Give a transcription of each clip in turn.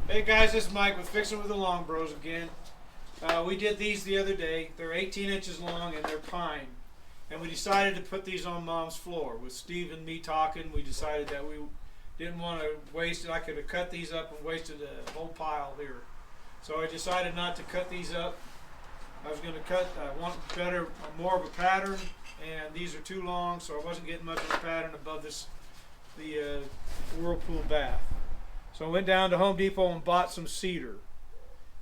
Hey guys, this is Mike with Fixing with the Long Bros again. We did these the other day. They're 18 inches long and they're pine. And we decided to put these on Mom's floor. With Steve and me talking, we decided that we didn't want to waste it. I could have cut these up and wasted a whole pile here. So I decided not to cut these up. I was going to cut, I want more of a pattern, and these are too long, so I wasn't getting much of a pattern above the Whirlpool bath. So I went down to Home Depot and bought some cedar.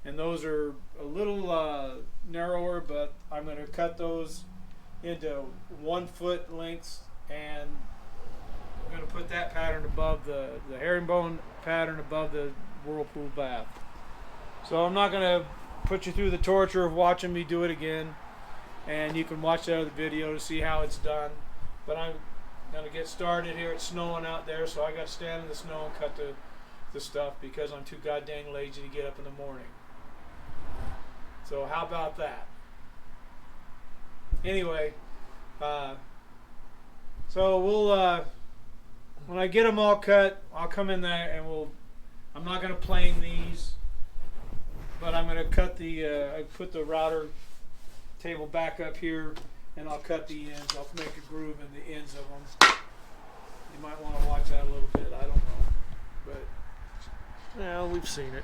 And those are a little narrower, but I'm going to cut those into 1 foot lengths, and I'm going to put that pattern above the herringbone pattern above the Whirlpool bath. So I'm not going to put you through the torture of watching me do it again, and you can watch that other video to see how it's done. But I'm going to get started here. It's snowing out there, so I got to stand in the snow and cut the stuff because I'm too goddamn lazy to get up in the morning. So how about that? Anyway, so we'll when I get them all cut, I'll come in there and I'm not going to plane these, but I'm going to cut I put the router table back up here, and I'll cut the ends. I'll make a groove in the ends of them. You might want to watch that a little bit. I don't know, but well, we've seen it.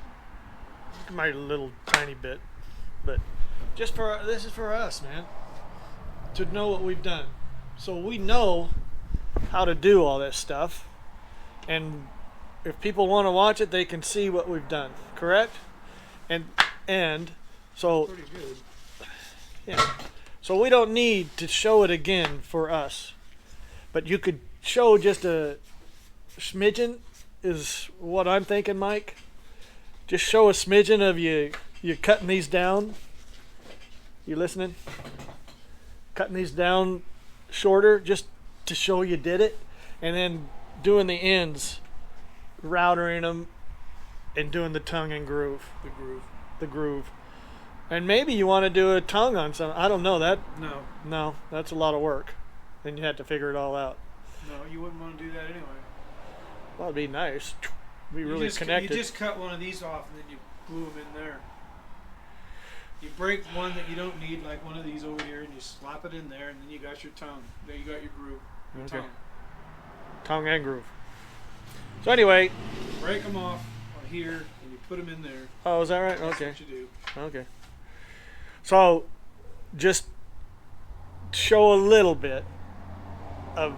Might a little tiny bit, but just this is for us, man, to know what we've done, so we know how to do all this stuff, and if people want to watch it, they can see what we've done. Correct? And so pretty good. Yeah. So we don't need to show it again for us, but you could show just a smidgen. Is what I'm thinking, Mike. Just show a smidgen of you cutting these down. You listening? Cutting these down shorter just to show you did it, and then doing the ends, routering them, and doing the tongue and groove. The groove. And maybe you want to do a tongue on some. I don't know that. No, that's a lot of work. Then you have to figure it all out. No, you wouldn't want to do that anyway. Well, it'd be nice. Be really connected. You just cut one of these off and then you glue them in there. You break one that you don't need, like one of these over here, and you slap it in there, and then you got your tongue. There you got your groove. Your okay. Tongue and groove. So anyway, break them off on here, and you put them in there. Oh, is that right? That's okay. What you do. Okay. So, just show a little bit of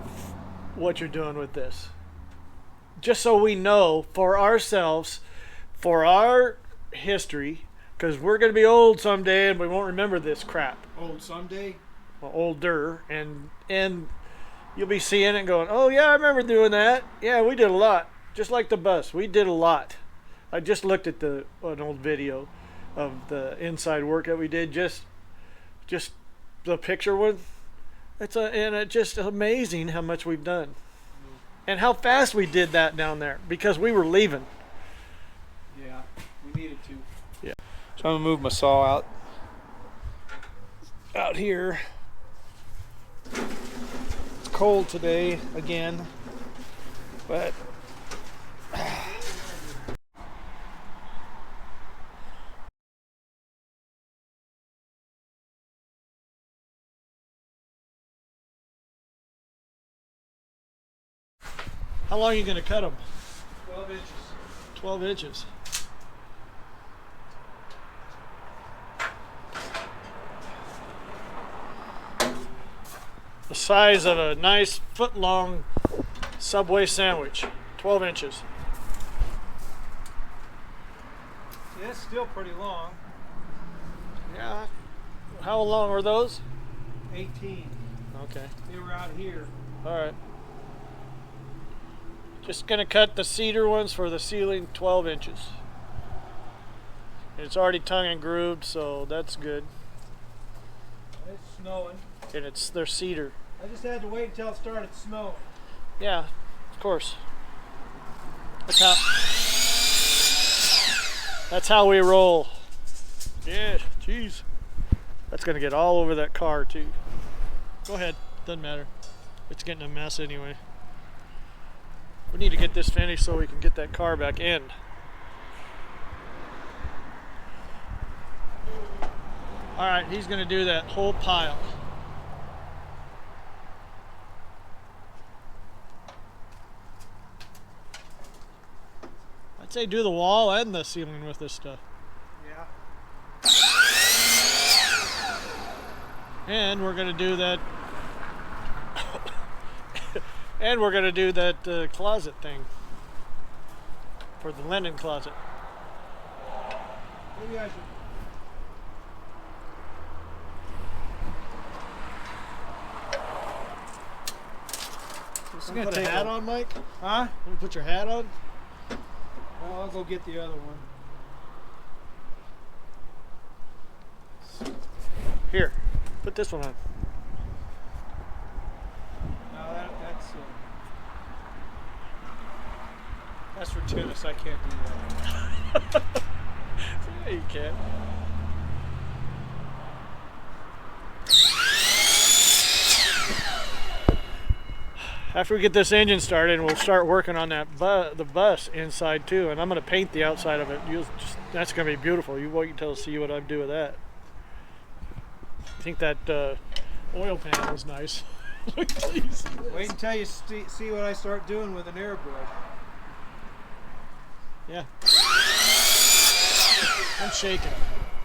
what you're doing with this. Just so we know for ourselves, for our history, because we're going to be old someday and we won't remember this crap. Old someday? Well, older, and you'll be seeing it and going, oh yeah, I remember doing that. Yeah, we did a lot. Just like the bus, we did a lot. I just looked at an old video of the inside work that we did. Just the picture one. It's just amazing how much we've done. And how fast we did that down there because we were leaving. Yeah, we needed to. Yeah. So I'm gonna move my saw out here. It's cold today again, but how long are you going to cut them? 12 inches. 12 inches. The size of a nice foot-long Subway sandwich. 12 inches. Yeah, it's still pretty long. Yeah. How long were those? 18. Okay. They were out here. All right. Just going to cut the cedar ones for the ceiling 12 inches. And it's already tongue and grooved, so that's good. It's snowing. And they're cedar. I just had to wait until it started snowing. Yeah, of course. That's how we roll. Yeah, jeez. That's going to get all over that car, too. Go ahead. Doesn't matter. It's getting a mess anyway. We need to get this finished so we can get that car back in. Alright, he's going to do that whole pile. I'd say do the wall and the ceiling with this stuff. Yeah. And we're going to do that. And we're going to do that closet thing. For the linen closet. Maybe I should. You put a hat on, Mike? Huh? You put your hat on? Well, I'll go get the other one. Here, put this one on. No, that's for tennis. I can't do that. Yeah, you can. After we get this engine started, we'll start working on that the bus inside too, and I'm going to paint the outside of it. That's going to be beautiful. You wait until see what I do with that. I think that oil panel is nice. Wait until you see what I start doing with an airbrush. Yeah. I'm shaking.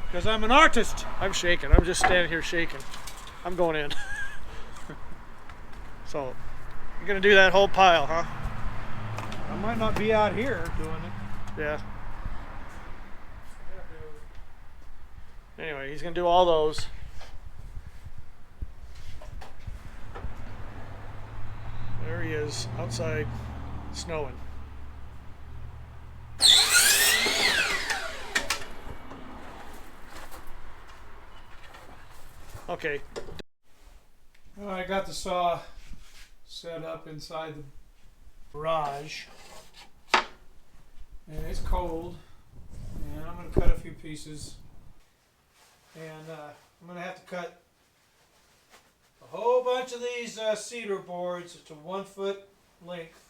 Because I'm an artist. I'm shaking. I'm just standing here shaking. I'm going in. So, you're going to do that whole pile, huh? I might not be out here doing it. Yeah. Anyway, he's going to do all those. There he is, outside, snowing. Okay. Well, I got the saw set up inside the garage. And it's cold. And I'm going to cut a few pieces. And I'm going to have to cut a whole bunch of these cedar boards to 1 foot length.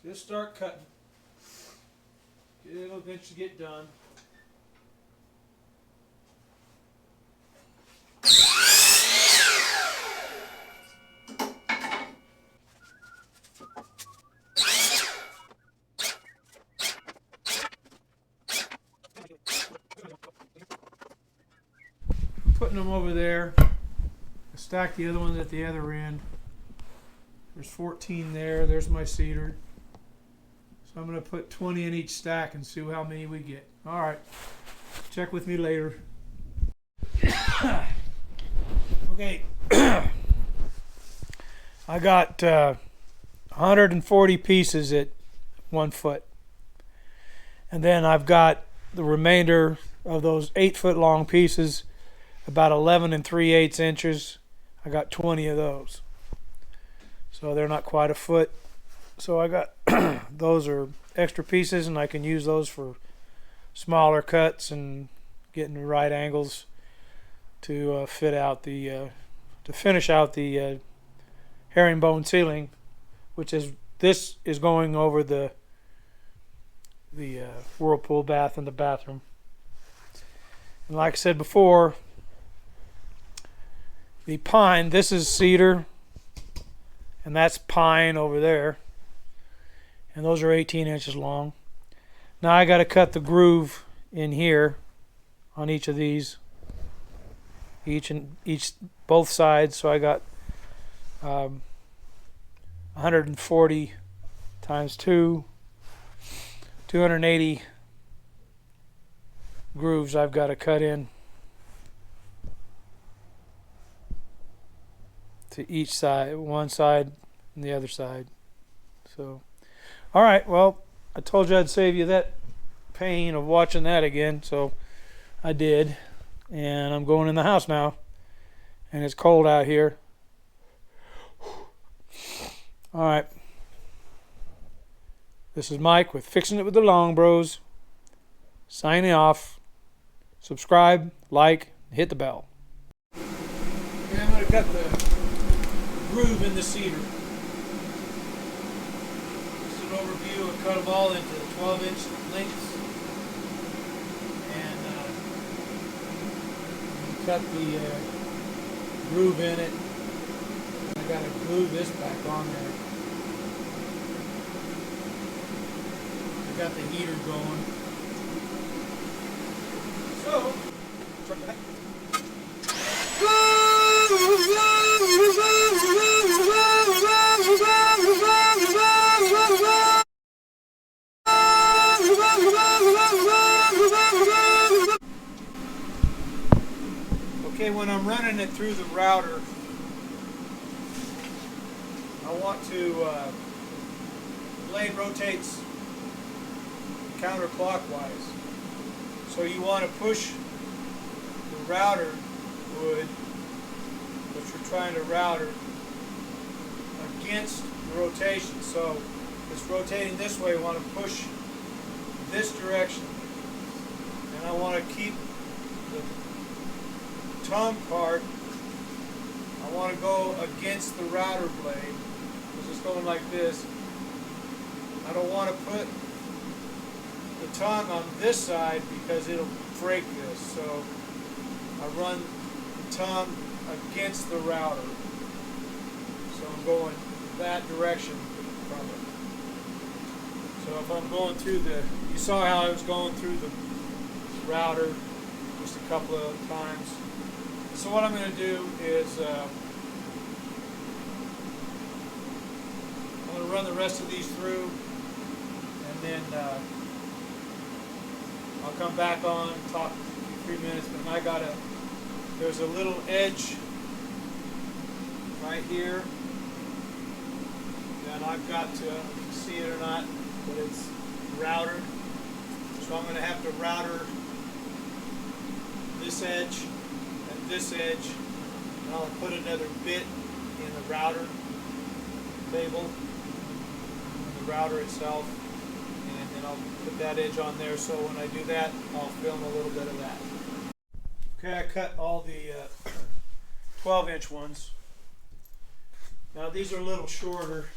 Just start cutting. It'll eventually get done. Putting them over there. I stack the other ones at the other end. There's 14 there. There's my cedar. So I'm going to put 20 in each stack and see how many we get. All right. Check with me later. Okay. I got 140 pieces at 1 foot. And then I've got the remainder of those 8 foot long pieces, about 11 3/8 inches. I got 20 of those. So they're not quite a foot. So I got those are extra pieces, and I can use those for smaller cuts and getting the right angles to fit out the to finish out the herringbone ceiling, which is this is going over the Whirlpool bath in the bathroom. And like I said before, the pine, this is cedar, and that's pine over there. And those are 18 inches long. Now I got to cut the groove in here on each of these, both sides. So I got 140 times 2, 280 grooves I've got to cut in to each side, one side and the other side. So, all right, well, I told you I'd save you that pain of watching that again, so I did. And I'm going in the house now, and it's cold out here. All right. This is Mike with Fixing It with the Long Bros, signing off. Subscribe, like, hit the bell. Okay, I'm going to cut the groove in the cedar. Just an overview. I cut them all into 12-inch lengths. And cut the groove in it. I gotta glue this back on there. I got the heater going. So, okay, when I'm running it through the router, I want to, blade rotates counterclockwise. So you want to push the router wood, which you're trying to router, against the rotation. So it's rotating this way, I want to push this direction. And I want to keep the tongue part, I want to go against the router blade. It's just going like this. I don't want to put the tongue on this side because it'll break this. So I run the tongue against the router. So I'm going that direction from it. So if I'm going through you saw how I was going through the router just a couple of times. So what I'm going to do is I'm going to run the rest of these through, and then I'll come back on, talk 3 minutes, but there's a little edge right here, and I've got to, you can see it or not, but it's router. So I'm going to have to router this edge and this edge, and I'll put another bit in the router table, the router itself, and then I'll put that edge on there, so when I do that, I'll film a little bit of that. Okay, I cut all the 12-inch ones. Now these are a little shorter,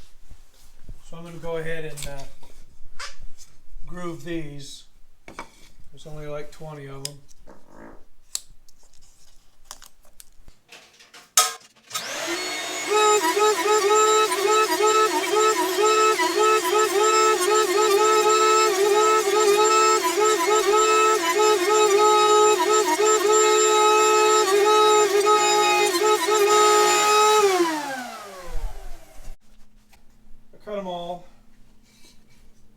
so I'm going to go ahead and groove these. There's only like 20 of them. I cut them all.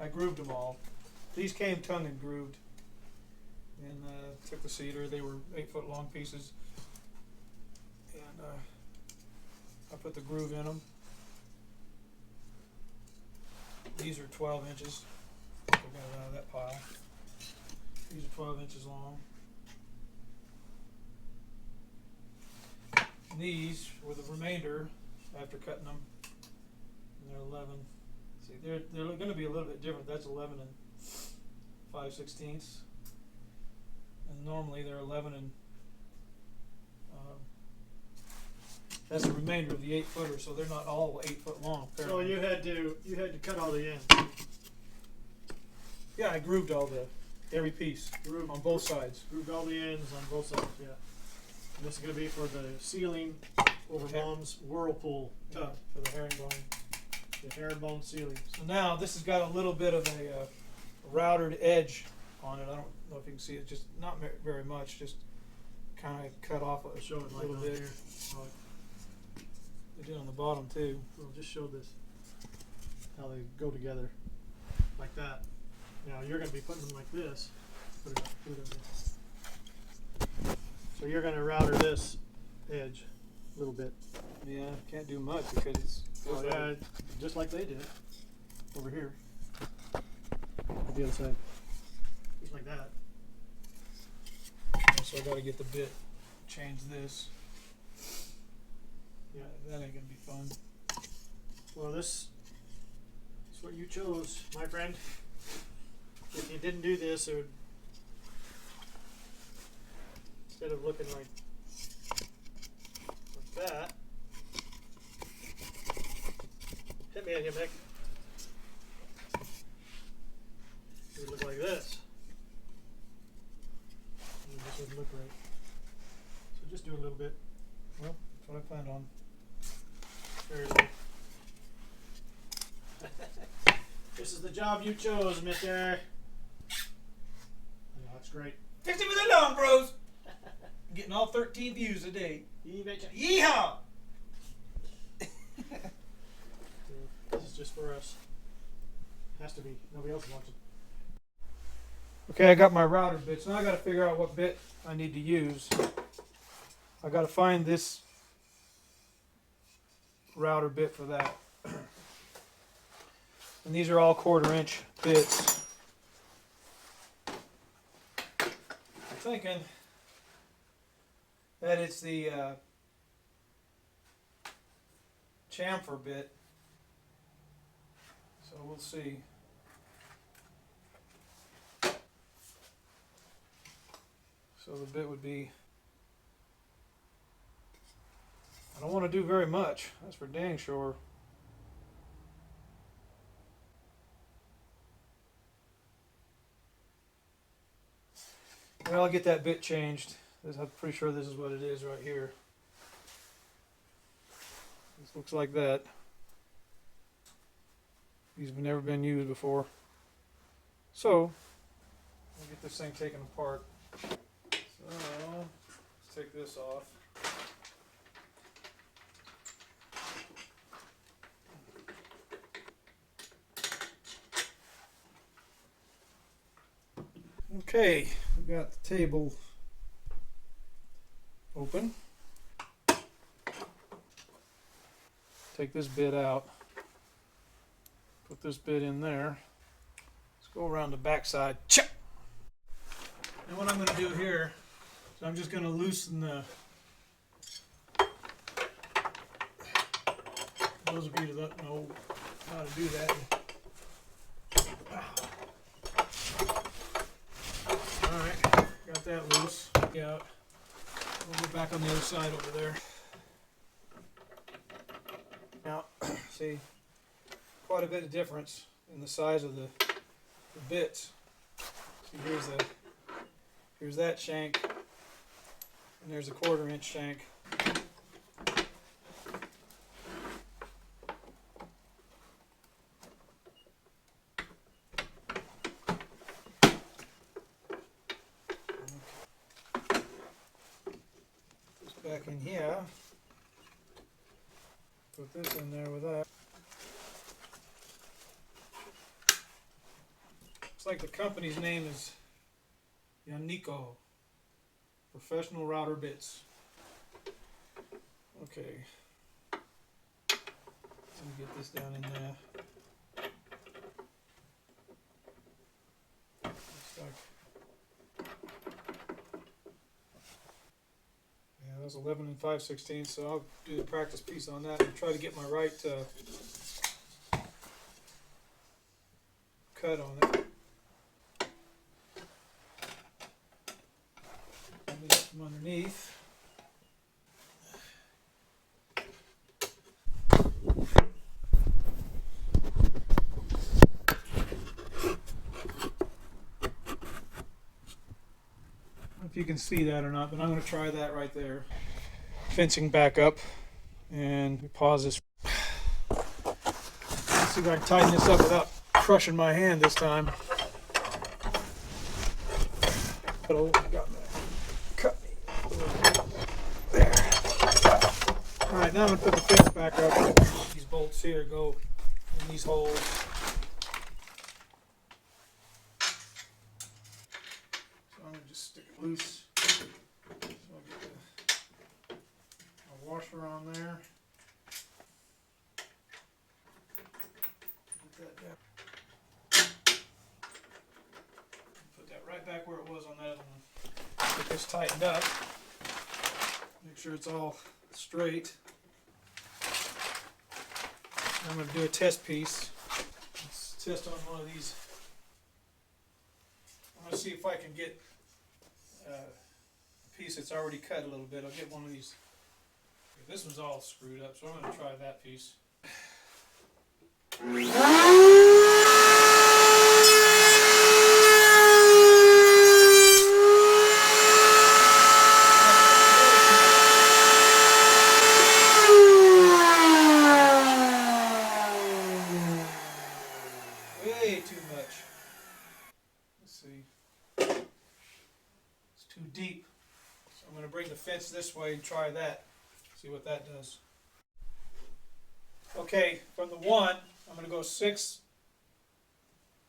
I grooved them all. These came tongue and grooved. And took the cedar. They were 8-foot long pieces. And I put the groove in them. These are 12 inches. I got it out of that pile. These are 12 inches long. And these were the remainder after cutting them. And they're 11. See, they're going to be a little bit different. That's 11 and 5/16. And normally they're 11 and that's the remainder of the 8-footer, so they're not all 8 foot long. So you had to cut all the ends. Yeah, I grooved every piece on both sides. Grooved all the ends on both sides. Yeah. And this is going to be for the ceiling over Mom's Whirlpool tub for the herringbone. The herringbone ceiling. So now this has got a little bit of a routed edge on it. I don't know if you can see it, just not very much, just kind of cut off a Show it like little bit. here. They did on the bottom too. We'll just show this, how they go together, like that. Now you're going to be putting them like this. Put it up there. So you're going to router this edge a little bit. Yeah, can't do much because it's just like they did over here. The other side, just like that. So I got to get the bit, change this. Yeah, that ain't gonna be fun. Well, this is what you chose, my friend. If you didn't do this, it would, instead of looking like that, hit me on your neck. It would look like this. And this would look right. So through a little bit. Well, that's what I planned on. Very low. This is the job you chose, mister. Oh, that's great. Fix it with the long bros. Getting all 13 views a day. You betcha. Yeehaw! This is just for us. Has to be. Nobody else wants it. Okay, I got my router bits. Now I got to figure out what bit I need to use. I got to find this router bit for that. And these are all 1/4 inch bits. I'm thinking that it's the chamfer bit. So we'll see. So the bit would be, I don't want to do very much, that's for dang sure. Well, I'll get that bit changed. I'm pretty sure this is what it is right here. This looks like that. These have never been used before. So, we'll get this thing taken apart. So, let's take this off. Okay, we got the table open. Take this bit out. Put this bit in there. Let's go around the back side. Cha! And what I'm going to do here is I'm just going to loosen the, those of you that don't know how to do that. Alright, got that loose. Yeah, we'll go back on the other side over there. Now, see, quite a bit of difference in the size of the bits. See, here's that shank, and there's a 1/4 inch shank. Back in here, put this in there with that. Looks like the company's name is Yaniko Professional Router Bits. Okay, let me get this down in there. Looks like, that was 11 5/16, so I'll do the practice piece on that and try to get my right cut on it. Move it from underneath. If you can see that or not, but I'm going to try that right there. Fencing back up, and we pause this. Let's see if I can tighten this up without crushing my hand this time. Oh, got me. Cut me. There. All right, now I'm going to put the fence back up. These bolts here go in these holes. Stick it loose. So I'll get a washer on there. Put that down. Put that right back where it was on that other one. Get this tightened up. Make sure it's all straight. I'm going to do a test piece. Let's test on one of these. I'm going to see if I can get piece that's already cut a little bit. I'll get one of these. This one's all screwed up, so I'm going to try that piece. see. It's too deep. So I'm going to bring the fence this way and try that. See what that does. Okay, from the one, I'm going to go 6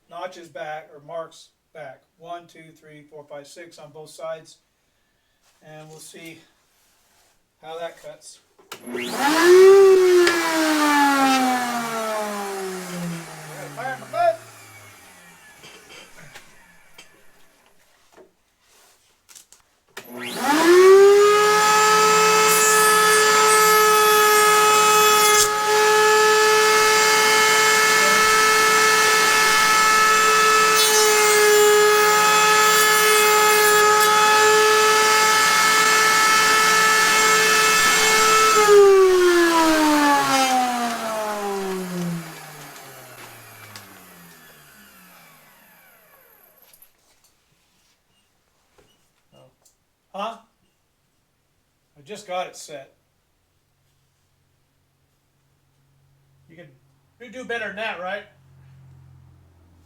notches back, or marks back. 1, 2, 3, 4, 5, 6 on both sides. And we'll see how that cuts. Fire in my butt. Huh? I just got it set. You do better than that, right?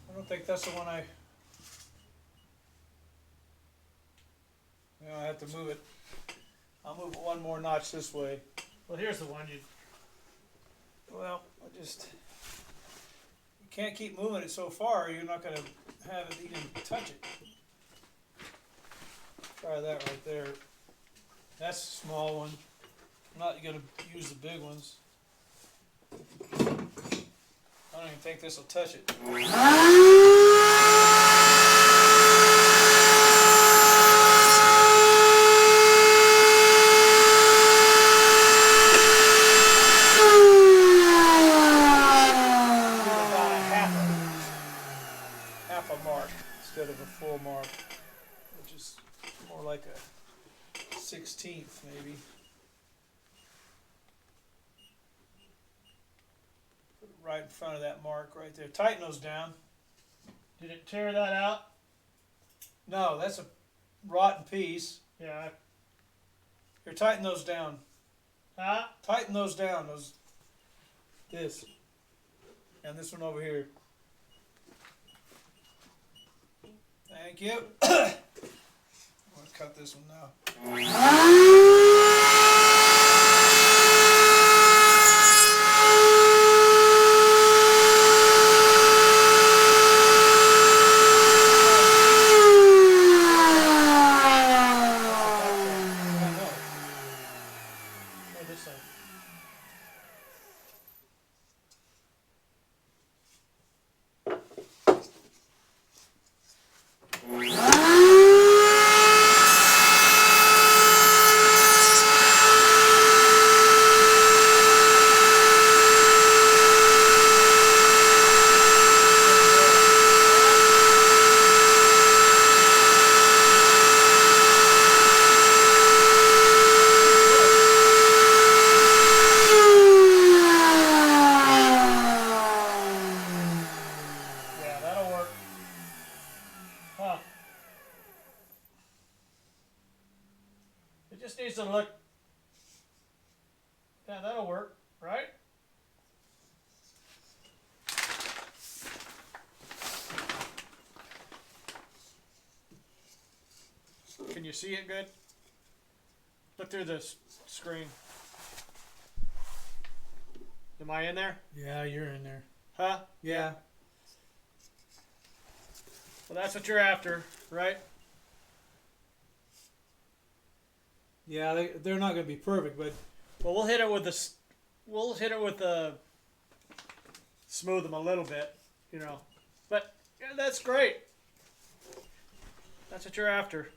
I don't think that's the one I have to move it. I'll move it one more notch this way. Well, here's the one you. Well, you can't keep moving it so far, you're not going to have it even touch it. Try that right there. That's a small one. I'm not going to use the big ones. I don't even think this will touch it. Half a mark instead of a full mark, which is more like a 16th maybe. Put it right in front of that mark right there. Tighten those down. Did it tear that out? No, that's a rotten piece. Yeah. Here, tighten those down. Huh? Tighten those down. This. And this one over here. Thank you. I'm going to cut this one now. This side. It just needs to look. Yeah, that'll work, right? Can you see it good? Look through the screen. Am I in there? Yeah, you're in there. Huh? Yeah. Well, that's what you're after, right? Yeah, they're not going to be perfect, but well, we'll hit it with the. We'll hit it with the. Smooth them a little bit, you know. But yeah, that's great. That's what you're after.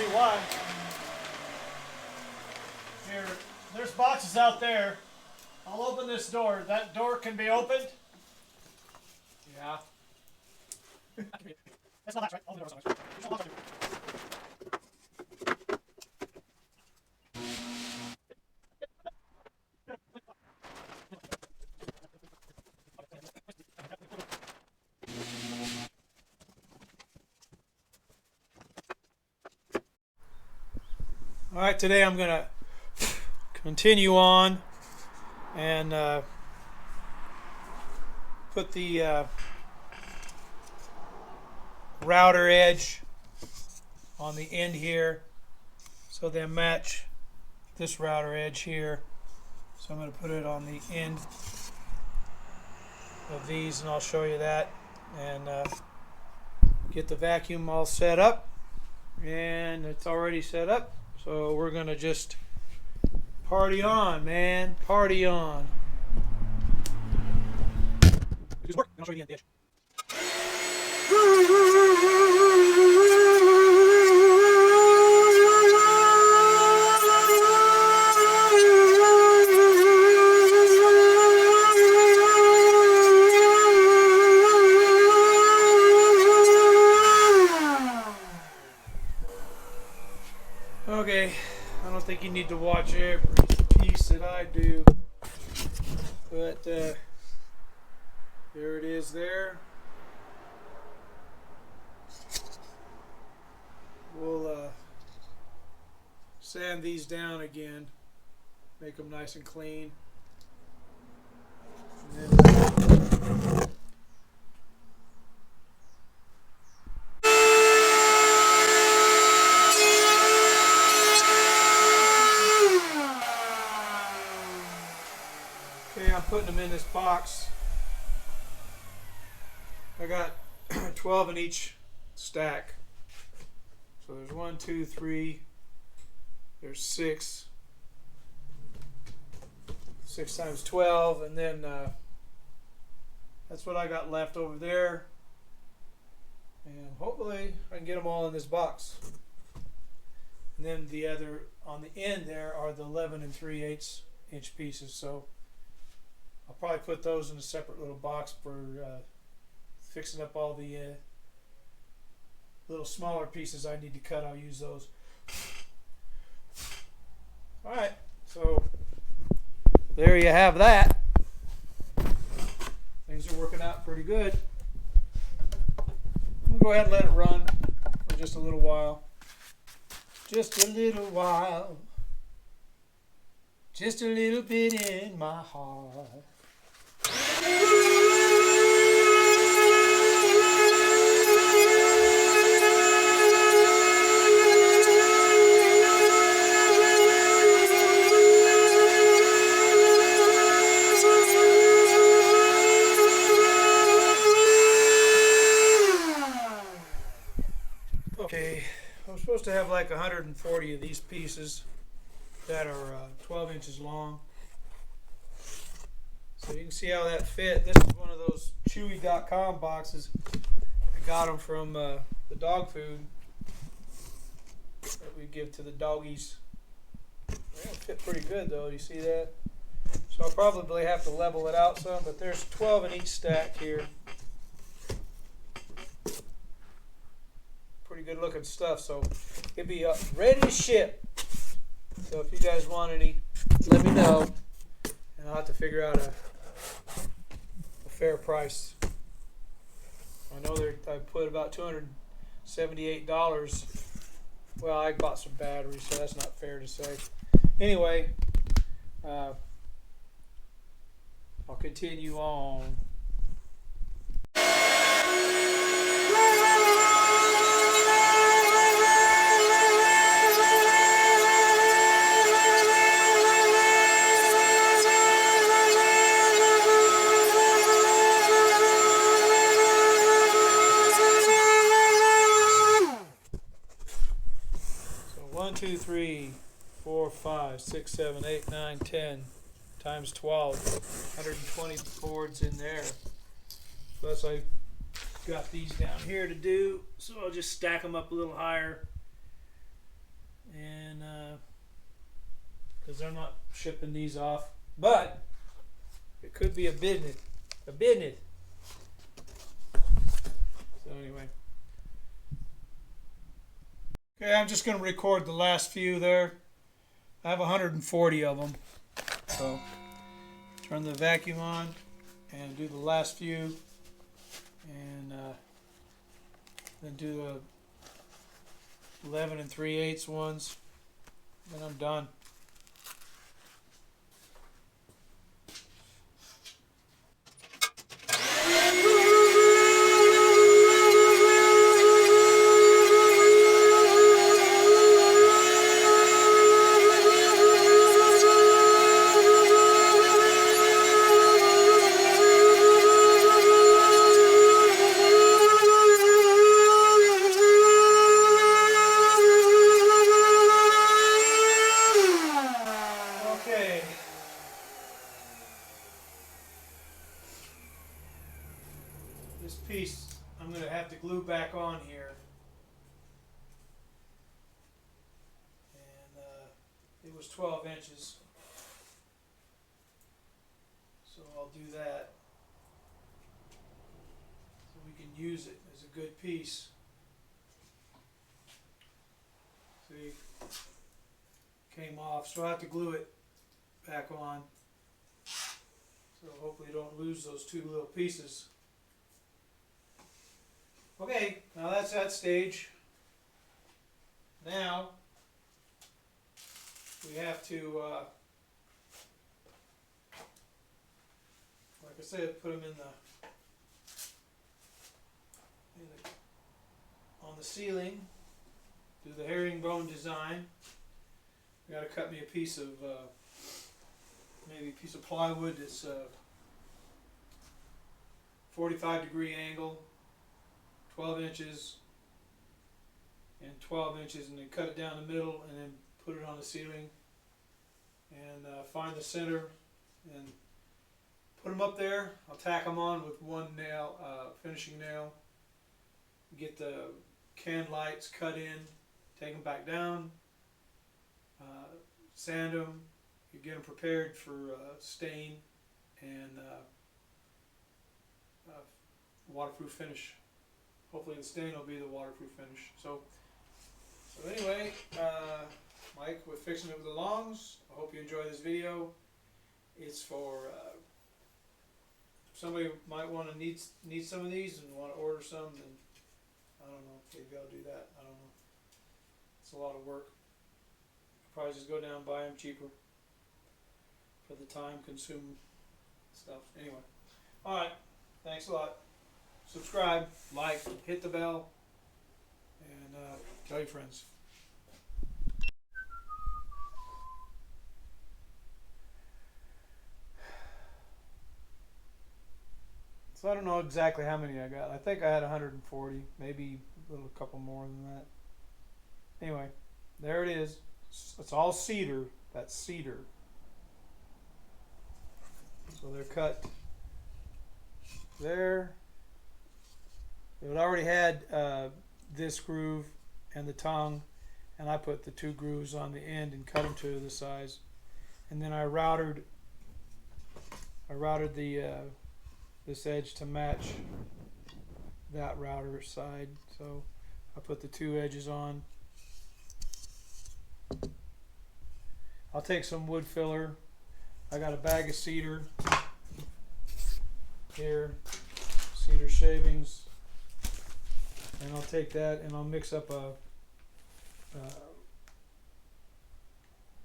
see why. Here, there's boxes out there. I'll open this door. That door can be opened. Yeah. That's not latch, right? All the doors are latch. There's no lock on it. All right, today I'm gonna continue on and put the router edge on the end here so they match this router edge here. So I'm going to put it on the end of these, and I'll show you that, and get the vacuum all set up. And it's already set up, so we're going to just party on, man, party on. Just work, and I'll show you the edge. Okay, I don't think you need to watch every piece that I do, but there it is there. We'll sand these down again, make them nice and clean. And then, okay, I'm putting them in this box. I got 12 in each stack. So there's 1, 2, 3, there's 6. 6 times 12, and then that's what I got left over there. And hopefully I can get them all in this box. And then the other, on the end there, are the 11 3/8 inch pieces. So I'll probably put those in a separate little box for fixing up all the little smaller pieces I need to cut. I'll use those. Alright, so there you have that. Things are working out pretty good. I'm going to go ahead and let it run for just a little while. Just a little while. Just a little bit in my heart. Okay, I'm supposed to have like 140 of these pieces that are 12 inches long. So you can see how that fit. This is one of those Chewy.com boxes. I got them from the dog food that we give to the doggies. They fit pretty good though, you see that? So I'll probably have to level it out some, but there's 12 in each stack here. Pretty good looking stuff, so it'll be up ready to ship. So if you guys want any, let me know, and I'll have to figure out a fair price. I know I put about $278. Well, I bought some batteries, so that's not fair to say. Anyway, I'll continue on. So 1, 2, 3, 4, 5, 6, 7, 8, 9, 10 times 12, 120 boards in there. Plus I got these down here to do, so I'll just stack them up a little higher. and because they're not shipping these off, but it could be a business. So anyway, okay, I'm just going to record the last few there. I have 140 of them, so turn the vacuum on and do the last few, and then do the 11 3/8 ones. Then I'm done. This piece I'm going to have to glue back on here, and it was 12 inches, so I'll do that so we can use it as a good piece. See, came off, so I have to glue it back on, so hopefully you don't lose those two little pieces. Okay, now that's that stage. Now we have to, like I said, put them on the ceiling. Do the herringbone design. I got to cut me a piece of maybe a piece of plywood that's 45-degree angle. 12 inches and 12 inches, and then cut it down the middle and then put it on the ceiling, and find the center and put them up there. I'll tack them on with one nail, finishing nail. Get the can lights cut in, take them back down, sand them, you get them prepared for stain and waterproof finish. Hopefully the stain will be the waterproof finish. So anyway, Mike with Fixing It With the Longs. I hope you enjoy this video. It's for somebody who might want to need some of these and want to order some. Then I don't know. Maybe I'll do that. I don't know. It's a lot of work. Probably just go down and buy them cheaper for the time consumed stuff. Anyway, all right. Thanks a lot. Subscribe, like, hit the bell, and tell your friends. So I don't know exactly how many I got. I think I had 140, maybe a couple more than that. Anyway, there it is. It's all cedar. That's cedar. So they're cut there. It already had this groove and the tongue, and I put the two grooves on the end and cut them to the size. And then I routed the this edge to match that router side. So I put the two edges on. I'll take some wood filler. I got a bag of cedar here, cedar shavings. And I'll take that and I'll mix up a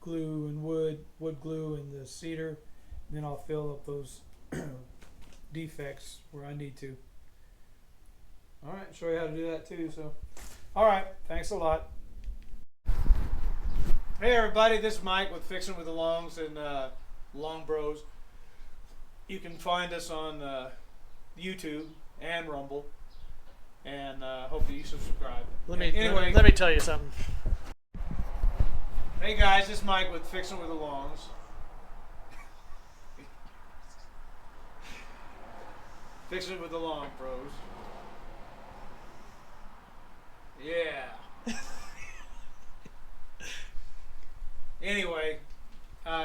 glue and wood glue and the cedar. And then I'll fill up those defects where I need to. All right, show you how to do that too. So, all right, thanks a lot. Hey everybody, this is Mike with Fixing With the Longs and Long Bros. You can find us on YouTube and Rumble. And hopefully you subscribe. Let me tell you something. Hey guys, this is Mike with Fixing With the Longs. Fixing It With the Long Bros. Yeah. Anyway,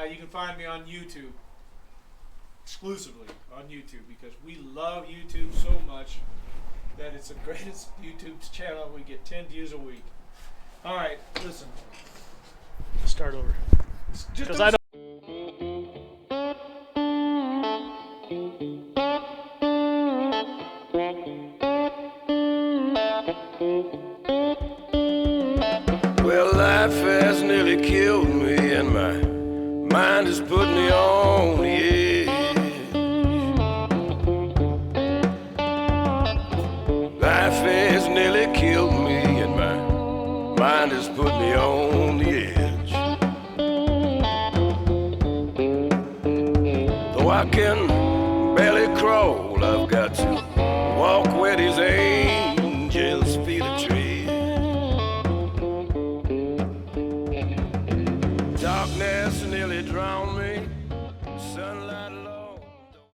you can find me on YouTube, exclusively on YouTube, because we love YouTube so much that it's the greatest YouTube channel. We get 10 views a week. All right, listen. Start over. Just Because don't I don't. Well, life has nearly killed me, and my mind has put me on the edge. Life has nearly killed me, and my mind has put me on the edge. Though I can barely crawl, I've got to walk where these angels' feet are tread. Darkness nearly drowned me, sunlight